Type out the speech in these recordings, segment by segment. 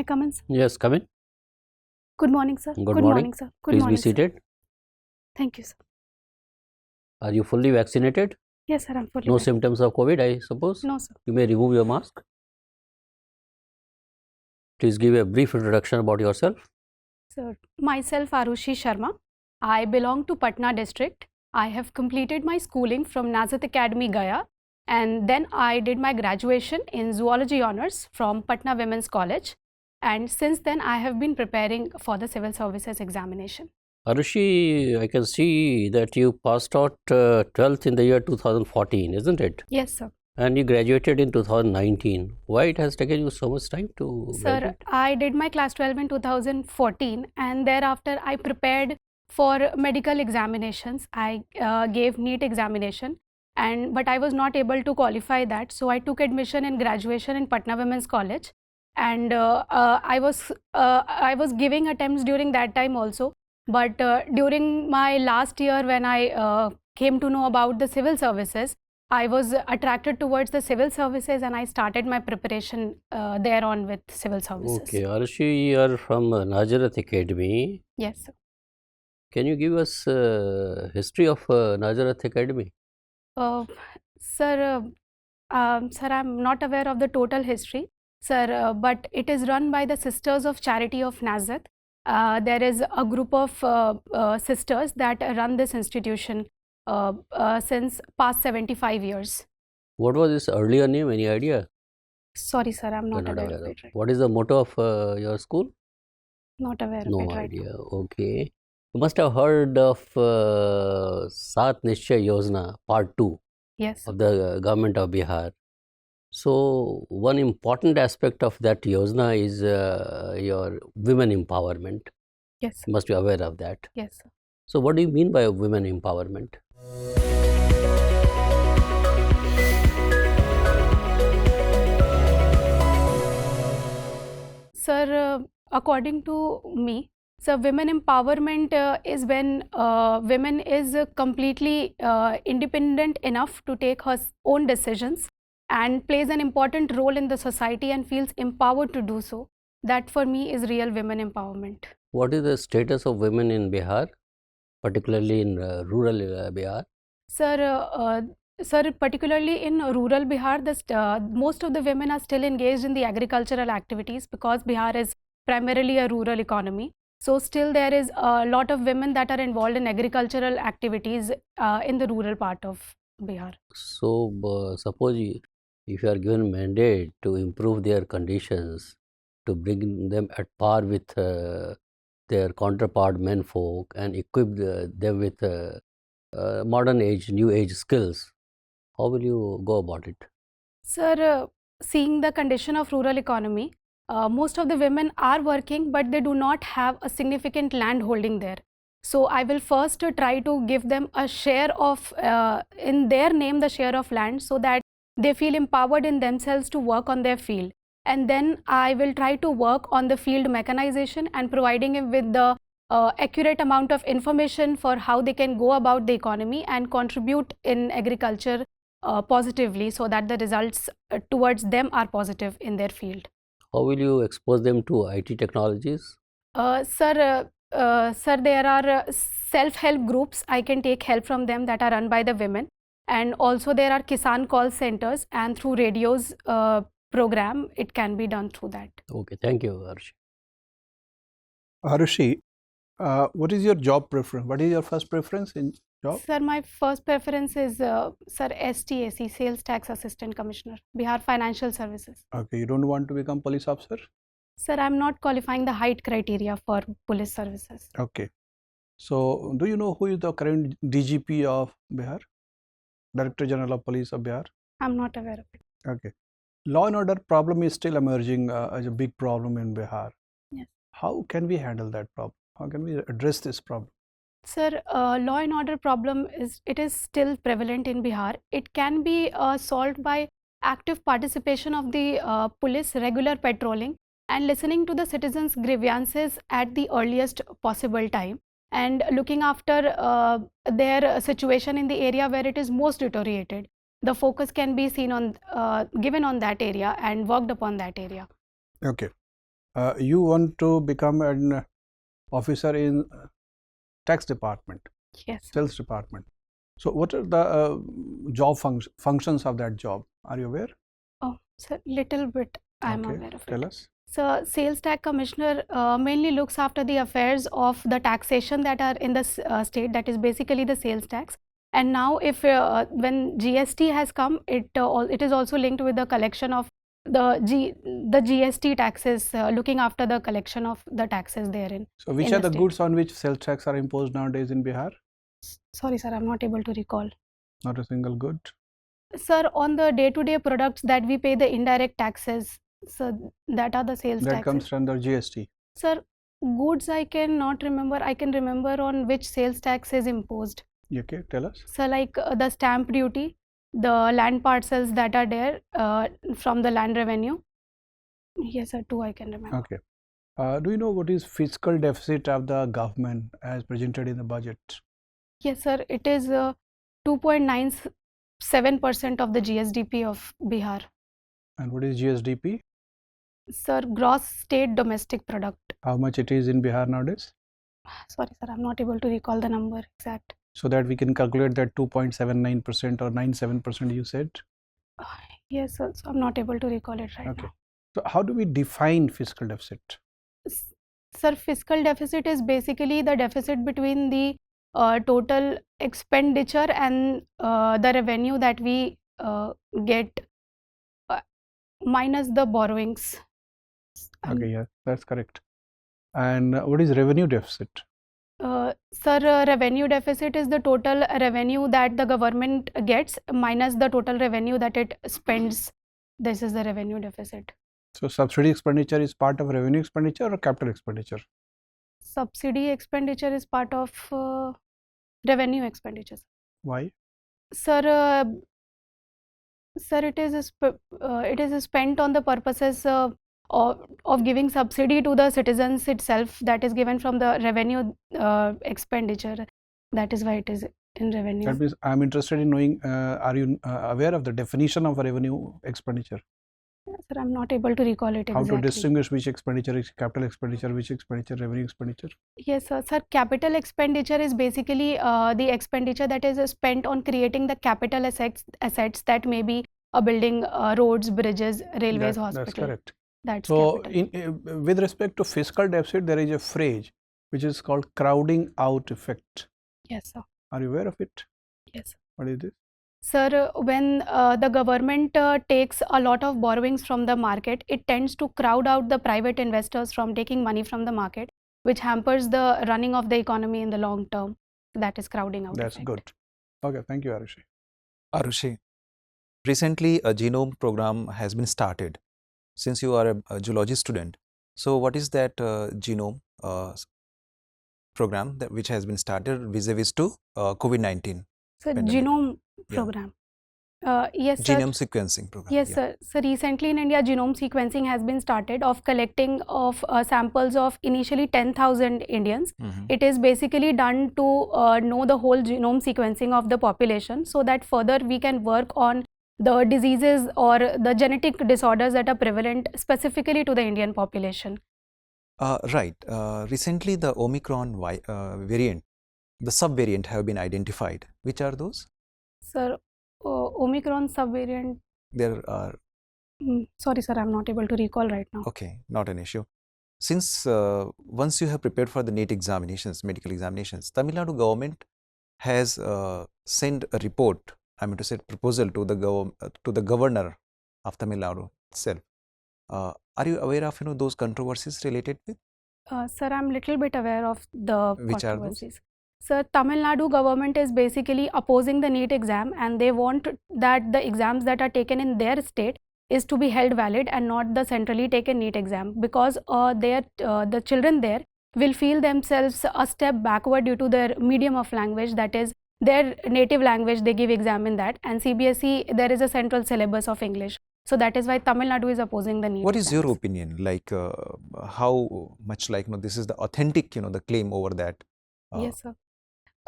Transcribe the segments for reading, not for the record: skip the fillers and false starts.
come in, sir? Yes, come in. Good morning, sir. Good morning. Sir. Good Please morning, be seated. Sir. Thank you, sir. Are you fully vaccinated? Yes, sir. I'm fully No vaccinated. symptoms of COVID, I suppose? No, sir. You may remove your mask. Please give a brief introduction about yourself. Sir, myself Arushi Sharma. I belong to Patna district. I have completed my schooling from Najarath Academy, Gaya, and then I did my graduation in Zoology Honours from Patna Women's College. And since then, I have been preparing for the Civil Services examination. Arushi, I can see that you passed out 12th in the year 2014, isn't it? Yes, sir. And you graduated in 2019. Why it has taken you so much time to graduate? Sir, I did my class 12 in 2014, and thereafter I prepared for medical examinations. I gave NEET examination, but I was not able to qualify that. So I took admission in graduation in Patna Women's College, and I was giving attempts during that time also. But during my last year, when I came to know about the civil services, I was attracted towards the civil services, and I started my preparation thereon with civil services. Okay, Arushi, you are from Najarath Academy. Yes, sir. Can you give us history of Najarath Academy? Sir, I'm not aware of the total history, sir, but it is run by the Sisters of Charity of Nazareth. There is a group of sisters that run this institution since past 75 years. What was its earlier name? Any idea? Sorry, sir, I'm not aware of it. Right. What is the motto of your school? Not aware of it. No idea. Okay. You must have heard of Sat Nishchay Yojana Part 2 Yes. of the government of Bihar. So, one important aspect of that Yojana is your women empowerment. Yes. You must be aware of that. Yes, sir. So, what do you mean by women empowerment? Sir, according to me, so women empowerment is when women is completely independent enough to take her own decisions and plays an important role in the society and feels empowered to do so. That for me is real women empowerment. What is the status of women in Bihar, particularly in rural Bihar? Sir, particularly in rural Bihar, most of the women are still engaged in the agricultural activities because Bihar is primarily a rural economy. So still there is a lot of women that are involved in agricultural activities in the rural part of Bihar. So suppose if you are given mandate to improve their conditions, to bring them at par with their counterpart men folk and equip them with modern age, new age skills, how will you go about it? Sir, seeing the condition of rural economy, most of the women are working, but they do not have a significant land holding there. So I will first try to give them a share of, in their name, the share of land, so that they feel empowered in themselves to work on their field. And then I will try to work on the field mechanization and providing them with the accurate amount of information for how they can go about the economy and contribute in agriculture positively, so that the results towards them are positive in their field. How will you expose them to IT technologies? Sir, there are self-help groups. I can take help from them that are run by the women. And also there are Kisan call centers, and through radios program, it can be done through that. Okay, thank you, Arushi. Arushi, what is your job preference? What is your first preference in job? Sir, my first preference is STAC, Sales Tax Assistant Commissioner, Bihar Financial Services. Okay, you don't want to become police officer? Sir, I'm not qualifying the height criteria for police services. Okay. So, do you know who is the current DGP of Bihar? Director General of Police of Bihar? I'm not aware of it. Okay. Law and order problem is still emerging as a big problem in Bihar. Yes. How can we handle that problem? How can we address this problem? Sir, law and order problem is still prevalent in Bihar. It can be solved by active participation of the police, regular patrolling, and listening to the citizens' grievances at the earliest possible time, and looking after their situation in the area where it is most deteriorated. The focus can be seen on given on that area and worked upon that area. Okay. You want to become an officer in tax department, Yes. sales department. So what are the job functions of that job? Are you aware? Oh, sir, little bit I am Okay, aware of tell it. us. So, Sales Tax Commissioner mainly looks after the affairs of the taxation that are in the state, that is basically the sales tax. And now, if when GST has come, it is also linked with the collection of the GST taxes, looking after the collection of the taxes therein. So which in are the the state. goods on which sales tax are imposed nowadays in Bihar? Sorry, sir, I'm not able to recall. Not a single good. Sir, on the day-to-day products that we pay the indirect taxes, so that are the sales That taxes. comes under GST. Sir, goods I cannot remember. I can remember on which sales tax is imposed. Okay, tell us. So, like the stamp duty, the land parcels that are there from the land revenue. Yes, sir, two I can remember. Okay. Do you know what is fiscal deficit of the government as presented in the budget? Yes, sir, it is 2.97% of the GSDP of Bihar. And what is GSDP? Sir, gross state domestic product. How much it is in Bihar nowadays? Sorry, sir, I'm not able to recall the number exact. So that we can calculate that 2.79% or 97% you said? Yes, sir, so I'm not able to recall it right Okay. now. So how do we define fiscal deficit? Sir, fiscal deficit is basically the deficit between the total expenditure and the revenue that we get minus the borrowings. Okay, yeah, that's correct. And what is revenue deficit? Sir, revenue deficit is the total revenue that the government gets minus the total revenue that it spends. This is the revenue deficit. So subsidy expenditure is part of revenue expenditure or capital expenditure? Subsidy expenditure is part of revenue expenditures. Why? Sir, it is spent on the purposes of giving subsidy to the citizens itself, that is given from the revenue expenditure. That is why it is in revenue. That means I'm interested in knowing, are you aware of the definition of a revenue expenditure? Sir, I'm not able to recall it exactly. How to distinguish which expenditure is capital expenditure, which expenditure revenue expenditure? Yes, sir. Sir, capital expenditure is basically the expenditure that is spent on creating the capital assets that may be a building, roads, bridges, railways, hospital. That's correct. That's so capital. with respect to fiscal deficit, there is a phrase which is called crowding out effect. Yes, sir. Are you aware of it? Yes. What is this? Sir, when the government takes a lot of borrowings from the market, it tends to crowd out the private investors from taking money from the market, which hampers the running of the economy in the long term. That is crowding out That's effect. good. Okay, thank you, Arushi. Arushi, recently a genome program has been started. Since you are a geology student, so what is that genome program which has been started vis-a-vis to COVID-19? So, pandemic? genome Yeah. program. Yes, sir. Genome sequencing program. Yes, yeah. sir. So recently in India, genome sequencing has been started of collecting of samples of initially 10,000 Indians. Mhm. It is basically done to know the whole genome sequencing of the population, so that further we can work on the diseases or the genetic disorders that are prevalent specifically to the Indian population. Right. Recently the Omicron variant, the subvariant have been identified. Which are those? Sir, Omicron subvariant. There are. Sorry, sir, I'm not able to recall right now. Okay, not an issue. Since once you have prepared for the NEET examinations, medical examinations, Tamil Nadu government has sent a report, I mean to say proposal to the governor of Tamil Nadu itself. Are you aware of those controversies related with? Sir, I'm little bit aware of the Which are those? controversies. Sir, Tamil Nadu government is basically opposing the NEET exam, and they want that the exams that are taken in their state is to be held valid and not the centrally taken NEET exam, because the children there will feel themselves a step backward due to their medium of language, that is their native language. They give exam in that, and CBSE there is a central syllabus of English. So that is why Tamil Nadu is opposing the NEET. What is your exams. opinion? Like how much like this is the authentic the claim over that? Yes, sir.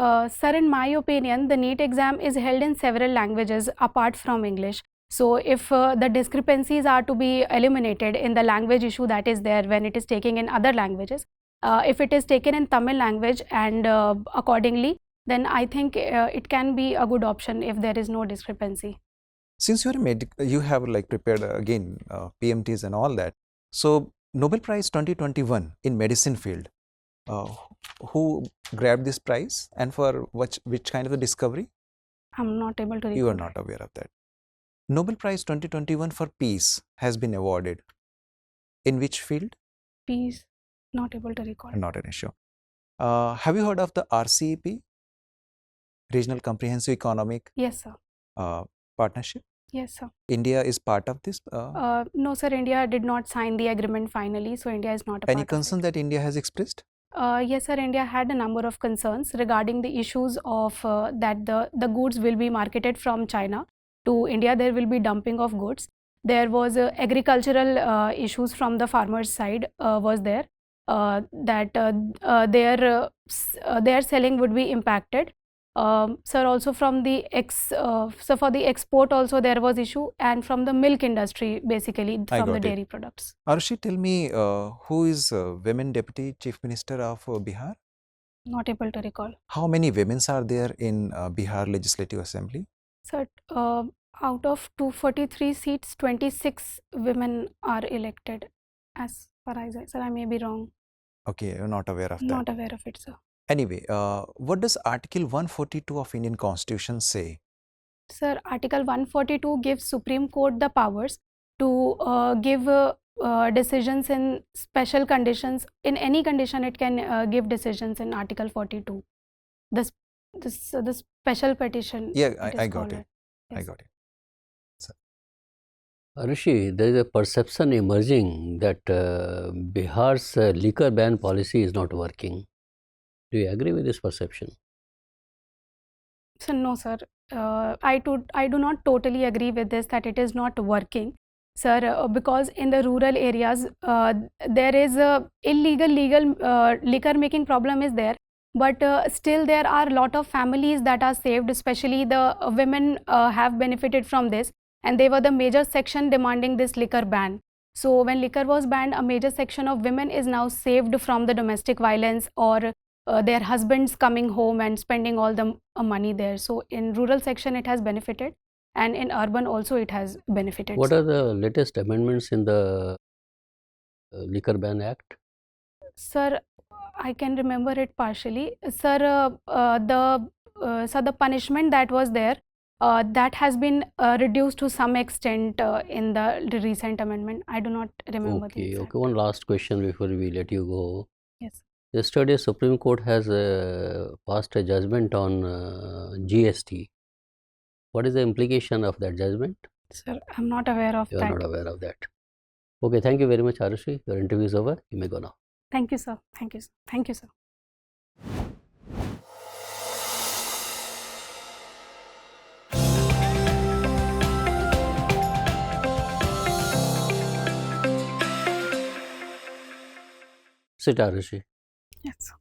Sir, in my opinion, the NEET exam is held in several languages apart from English. So if the discrepancies are to be eliminated in the language issue that is there when it is taken in other languages, if it is taken in Tamil language and accordingly, then I think it can be a good option if there is no discrepancy. Since you're a you have like prepared again PMTs and all that. So Nobel Prize 2021 in medicine field, who grabbed this prize and for which kind of a discovery? I'm not able to recall. You are not aware of that. Nobel Prize 2021 for peace has been awarded. In which field? Peace, not able to recall. Not an issue. Have you heard of the RCEP, Regional Comprehensive Economic Yes, sir. Partnership? Yes, sir. India is part of this? No, sir, India did not sign the agreement finally, so India is not a Any part concern of it. that India has expressed? Yes, sir, India had a number of concerns regarding the issues of that the goods will be marketed from China to India. There will be dumping of goods. There was agricultural issues from the farmers' side was there, that their selling would be impacted. Sir, also from the so for the export also there was issue, and from the milk industry basically from the dairy products. Arushi, tell me who is Women Deputy Chief Minister of Bihar? Not able to recall. How many women are there in Bihar Legislative Assembly? Sir, out of 243 seats, 26 women are elected. As far as sir, I may be wrong. Okay, you're not aware of that. Not aware of it, sir. Anyway, what does Article 142 of Indian Constitution say? Sir, Article 142 gives Supreme Court the powers to give decisions in special conditions. In any condition, it can give decisions in Article 42. The special petition. Yeah, I got it. Yes. I got it. Arushi, there is a perception emerging that Bihar's liquor ban policy is not working. Do you agree with this perception? So no, sir. I do not totally agree with this that it is not working, sir, because in the rural areas there is a legal liquor making problem is there, but still there are a lot of families that are saved, especially the women have benefited from this, and they were the major section demanding this liquor ban. So when liquor was banned, a major section of women is now saved from the domestic violence or their husbands coming home and spending all the money there. So in rural section it has benefited, and in urban also it has benefited. What are the latest amendments in the Liquor Ban Act? Sir, I can remember it partially. Sir, the punishment that was there, that has been reduced to some extent in the recent amendment. I do not remember the exact. Okay. One last question before we let you go. Yes. Yesterday, Supreme Court has passed a judgment on GST. What is the implication of that judgment? Sir, I'm not aware of that. You are not aware of that. Okay, thank you very much, Arushi. Your interview is over. You may go now. Thank you, sir. Thank you, sir. Thank you, sir. Sit, Arushi. Yes, sir.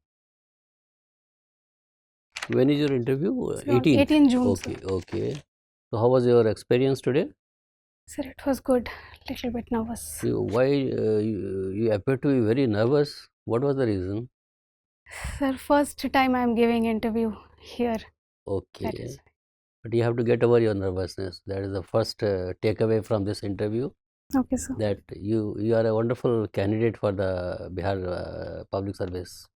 When is your interview? Sir, 18 June. Okay, Sir. okay. So, how was your experience today? Sir, it was good. Little bit nervous. Why you appear to be very nervous? What was the reason? Sir, first time I am giving interview here. Okay. But you have to get over your nervousness. That is the first takeaway from this interview. Okay, sir. That you are a wonderful candidate for the Bihar public service.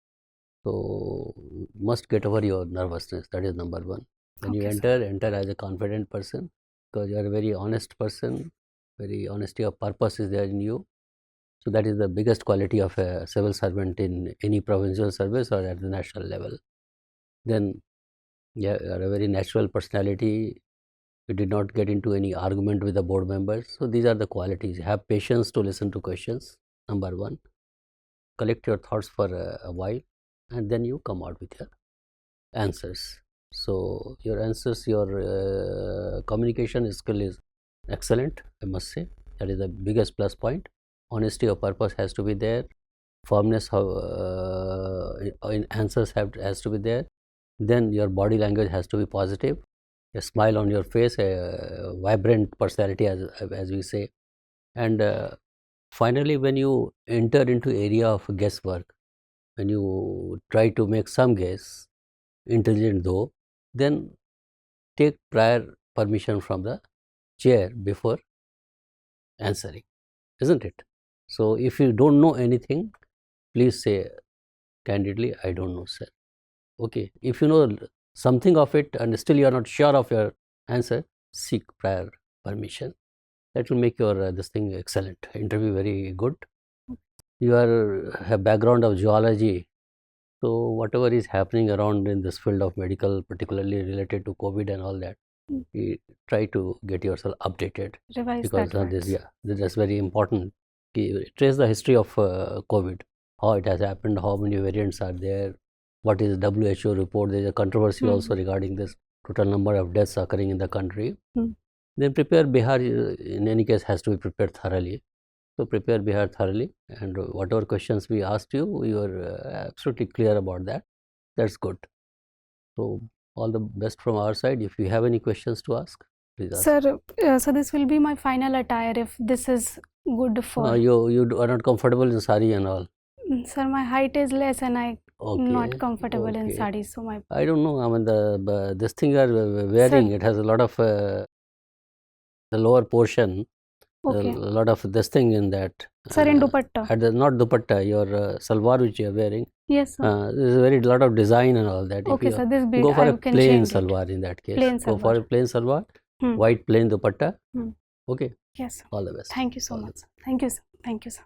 So must get over your nervousness. That is number one. When you enter as a confident person, because you are a very honest person. Very honesty of purpose is there in you. So that is the biggest quality of a civil servant in any provincial service or at the national level. Then you are a very natural personality. You did not get into any argument with the board members. So these are the qualities. Have patience to listen to questions, number one. Collect your thoughts for a while, and then you come out with your answers. So your answers, your communication skill is excellent, I must say. That is the biggest plus point. Honesty of purpose has to be there. Firmness in answers has to be there. Then your body language has to be positive. a smile on your face, a vibrant personality, as we say. And finally, when you enter into area of guesswork, when you try to make some guess, intelligent though, then take prior permission from the chair before answering, isn't it? So if you don't know anything, please say candidly, I don't know, sir. Okay. If you know something of it and still you are not sure of your answer, seek prior permission. That will make your this thing excellent, interview very good. You have background of zoology, so whatever is happening around in this field of medical, particularly related to COVID and all that, you try to get yourself updated. Revise because that. that's very important. Trace the history of COVID, how it has happened, how many variants are there, what is the WHO report. There is a controversy also regarding this total number of deaths occurring in the country. Then prepare Bihar, in any case, has to be prepared thoroughly. So prepare Bihar thoroughly, and whatever questions we asked you, you are absolutely clear about that. That's good. So all the best from our side. If you have any questions to ask, please ask. Sir, so this will be my final attire if this is good for... You are not comfortable in sari and all? Sir, my height is less and I'm not comfortable in sari, so my... I don't know, I mean this thing you are wearing, Sir, it has a lot of the lower portion, a lot of this thing in that. Sir, in dupatta. Not dupatta, your salwar which you are wearing. Yes, sir. There's a very lot of design and all that. Okay, sir, this go for a plain salwar in that case. Plain go for a plain salwar, white plain dupatta. Okay. Yes, sir. All the best. Thank you so much. Thank you, sir. Thank you, sir.